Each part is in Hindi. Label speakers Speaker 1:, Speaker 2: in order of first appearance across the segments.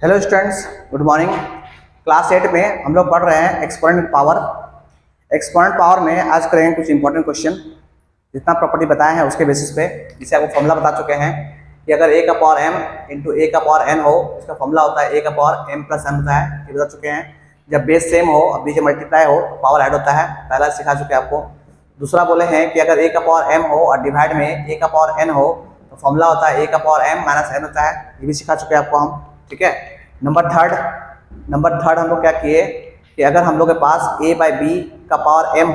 Speaker 1: Hello students, good morning. Class 8 में हम लोग पढ़ रहे हैं एक्सपोनेंट पावर। एक्सपोनेंट पावर में आज करेंगे कुछ इंपॉर्टेंट क्वेश्चन। जितना प्रॉपर्टी बताए हैं उसके बेसिस पे, जिसे आपको फॉर्मूला बता चुके हैं कि अगर a का पावर m इंटू a का पावर n हो, उसका फॉर्मूला होता है a का पावर m प्लस n होता है। ये बता चुके हैं। जब बेस सेम हो और बीच मल्टीप्लाई हो तो पावर ऐड होता है, पहला सिखा चुके हैं आपको। दूसरा बोले हैं कि अगर a का पावर m हो और डिवाइड में a का पावर n हो तो फॉर्मूला होता है a का पावर m माइनस n होता है। ये भी सिखा चुके हैं आपको हम, ठीक है। नंबर थर्ड हम लोग क्या किए कि अगर हम लोग के पास a बाई बी का पावर m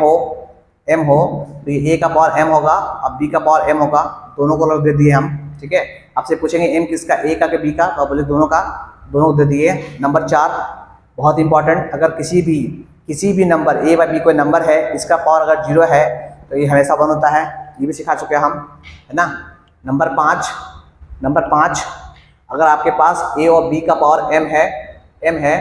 Speaker 1: हो तो ये a का पावर m होगा और b का पावर m होगा, दोनों को लोग दे दिए हम, ठीक है। आपसे पूछेंगे m किसका, a का कि b का, तो बोले दोनों का, दोनों को दे दिए। नंबर 4 बहुत इंपॉर्टेंट, अगर किसी भी नंबर a बाई b कोई नंबर है, इसका पावर अगर 0 है तो ये हमेशा 1 होता है। ये भी सिखा चुके हैं हम, है ना। नंबर 5 अगर आपके पास a और b का पावर m है,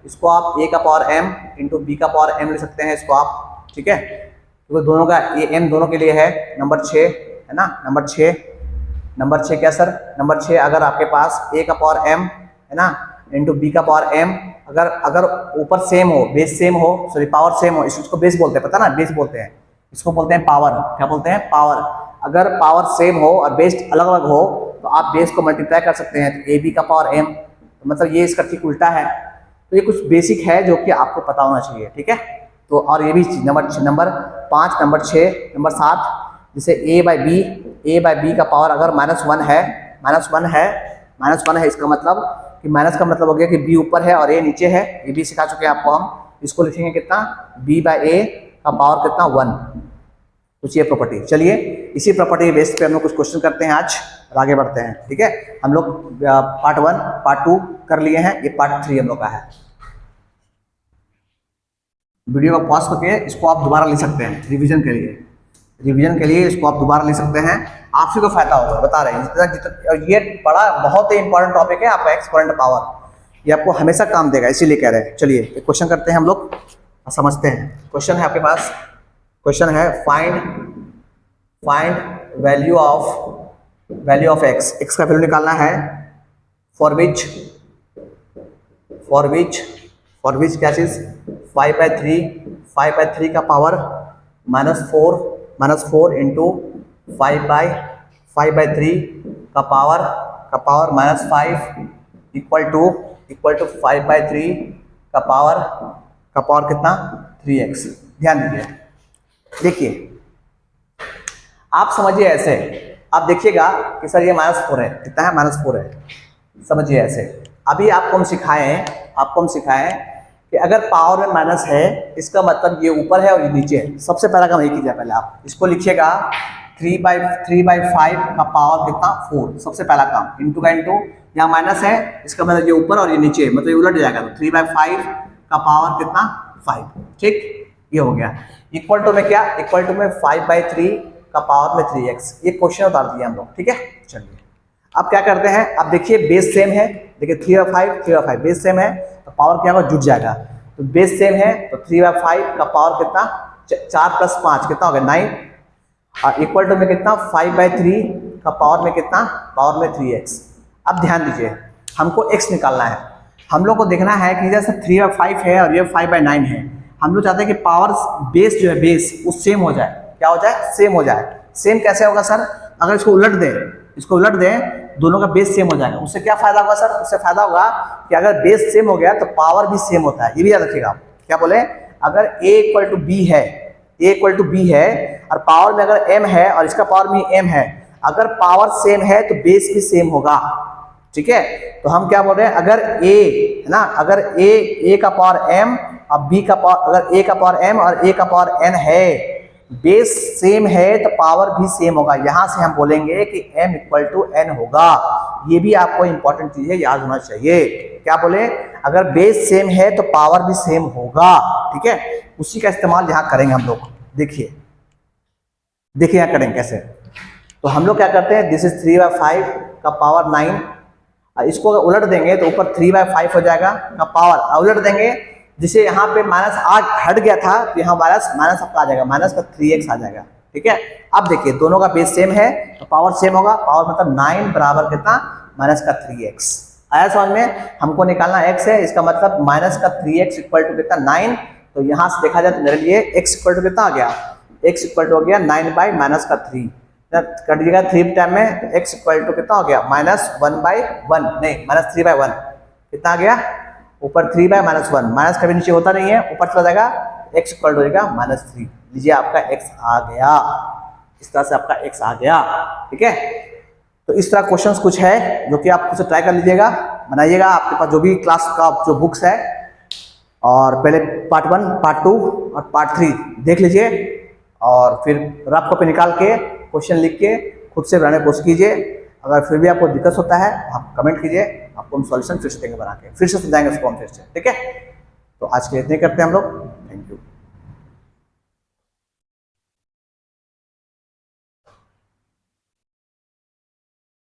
Speaker 1: इसको आप a का पावर m इंटू b का पावर m ले सकते हैं इसको आप, ठीक है, क्योंकि दोनों का ये m दोनों के लिए है। नंबर 6 है ना, नंबर 6 क्या सर, नंबर 6 अगर आपके पास a का पावर m है ना इंटू b का पावर m, अगर ऊपर सेम हो, बेस सेम हो, सॉरी पावर सेम हो, इसको बेस बोलते हैं, पता ना, बेस बोलते हैं, इसको बोलते हैं पावर। क्या बोलते हैं? पावर। अगर पावर सेम हो और बेस अलग अलग हो तो आप बेस को मल्टीप्लाई कर सकते हैं, तो ab का पावर m, तो मतलब ये इसका ठीक उल्टा है। तो ये कुछ बेसिक है जो कि आपको पता होना चाहिए, ठीक है। तो और ये भी नंबर 5, नंबर 6, नंबर 7, जैसे a बाई बी का पावर अगर -1 है, इसका मतलब कि माइनस का मतलब हो गया कि b ऊपर है और a नीचे है। ये भी सिखा चुके हैं आपको हम। इसको लिखेंगे कितना, b बाई a का पावर कितना, 1। कुछ ये प्रॉपर्टी। चलिए इसी प्रॉपर्टी बेस पे हम लोग कुछ क्वेश्चन करते हैं आज और आगे बढ़ते हैं, ठीक है। हम लोग पार्ट 1 पार्ट 2 कर लिए हैं, ये पार्ट 3 हम लोग का है। वीडियो को पॉज करके इसको आप दोबारा ले सकते हैं रिवीजन के लिए इसको आप दोबारा ले सकते हैं। आपसे को फायदा होगा, बता रहे हैं। ये बड़ा बहुत ही इंपॉर्टेंट टॉपिक है आपका एक्सपोनेंट पावर, ये आपको हमेशा काम देगा, इसीलिए कह रहे हैं। चलिए एक क्वेश्चन करते हैं हम लोग, समझते हैं। क्वेश्चन है आपके पास, क्वेश्चन है फाइंड वैल्यू ऑफ x का वैल्यू निकालना है। फॉर विच क्या चीज, 5/3 का पावर -4 इंटू 5/3 का पावर -5 इक्वल टू 5/3 का पावर कितना, 3x। ध्यान दीजिए, देखिए आप समझिए ऐसे, आप देखिएगा कि सर ये -4 है, कितना है, -4 है। समझिए ऐसे, अभी आपको हम सिखाएं कि अगर पावर में माइनस है, इसका मतलब ये ऊपर है और ये नीचे है। सबसे पहला काम ये कीजिए, पहले आप इसको लिखिएगा 3/5 का पावर कितना, 4। सबसे पहला काम, इंटू का इंटू, यहाँ माइनस है, इसका मतलब ये ऊपर और ये नीचे, मतलब ये उलट जाएगा, तो 3/5 का पावर कितना, 5, ठीक, ये हो गया। इक्वल टू में क्या, इक्वल टू में 5/3 का पावर में 3x। ये क्वेश्चन उतार दिया हम लोग, ठीक है। चलिए अब क्या करते हैं, अब देखिए बेस सेम है, देखिए 3/5 बेस सेम है तो पावर क्या होगा, जुट जाएगा। तो बेस सेम है तो 3/5 का पावर कितना, 4 + 5 कितना हो गया, 9, और इक्वल टू में कितना, 5/3 का पावर में कितना, पावर में 3x। अब ध्यान दीजिए, हमको x निकालना है। हम लोग को देखना है कि जैसे 3/5 है और ये 5/9 है, हम लोग चाहते हैं कि पावर बेस जो है, बेस वो सेम हो जाए। क्या हो जाए, सेम हो जाए। सेम कैसे होगा सर, अगर इसको उलट दें, दोनों का बेस सेम हो जाएगा। उससे क्या फायदा होगा सर, उससे फायदा होगा कि अगर बेस सेम हो गया तो पावर भी सेम होता है। ये भी याद रखिएगा। क्या बोले, अगर a = b है और पावर में अगर m है और इसका पावर भी m है, अगर पावर सेम है तो बेस भी सेम होगा, ठीक है। तो हम क्या बोल रहे हैं, अगर a है ना, अगर a का पावर m और b का पावर, अगर a का पावर m और a का पावर n है, बेस सेम है तो पावर भी सेम होगा। यहां से हम बोलेंगे कि m = n होगा। ये भी आपको इंपॉर्टेंट चीज है, याद होना चाहिए। क्या बोले, अगर बेस सेम है तो पावर भी सेम होगा, ठीक है। उसी का इस्तेमाल यहां करेंगे हम लोग। देखिए यहां करेंगे कैसे। तो हम लोग क्या करते हैं, दिस इज 3/5 का पावर 9, इसको अगर उलट देंगे तो ऊपर 3/5 हो जाएगा का पावर, उलट देंगे जिसे यहाँ पे -8 हट गया था तो यहाँ माइनस आपका आ जाएगा, माइनस का 3x आ जाएगा, ठीक है। अब देखिए दोनों का बेस सेम है तो पावर सेम होगा, पावर मतलब 9 बराबर कितना, -3x। आया समझ में? हमको निकालना x है, इसका मतलब माइनस का 3x इक्वल टू कितना 9। तो यहाँ से देखा जाए तो मेरे लिए x इक्वल टू कितना आ गया, x इक्वल टू हो गया 9 बाई माइनस का 3, कर दीजिएगा 3 टाइम में, तो x इक्वल टू कितना हो गया -1/1, नहीं -3/1, कितना आ गया ऊपर 3/-1, माइनस कभी नीचे होता नहीं है, ऊपर चला जाएगा, x इक्वल टू हो जाएगा -3। लीजिए आपका x आ गया, इस तरह से आपका x आ गया। ठीक है, तो इस तरह क्वेश्चंस कुछ है जो कि आप खुद से ट्राई कर लीजिएगा, बनाइएगा। आपके पास जो भी क्लास का जो बुक्स है, और पहले पार्ट 1, पार्ट 2 और पार्ट 3 देख लीजिए, और फिर रफ कॉपी निकाल के क्वेश्चन लिख के खुद से बनाने की कोशिश कीजिए। अगर फिर भी आपको दिक्कत होता है आप कमेंट कीजिए, आपको हम सॉल्यूशन फिर से देंगे बना के, फिर से समझाएंगे उसको हम फिर से। ठीक है, तो आज के लिए इतने करते हैं हम लोग। Thank you.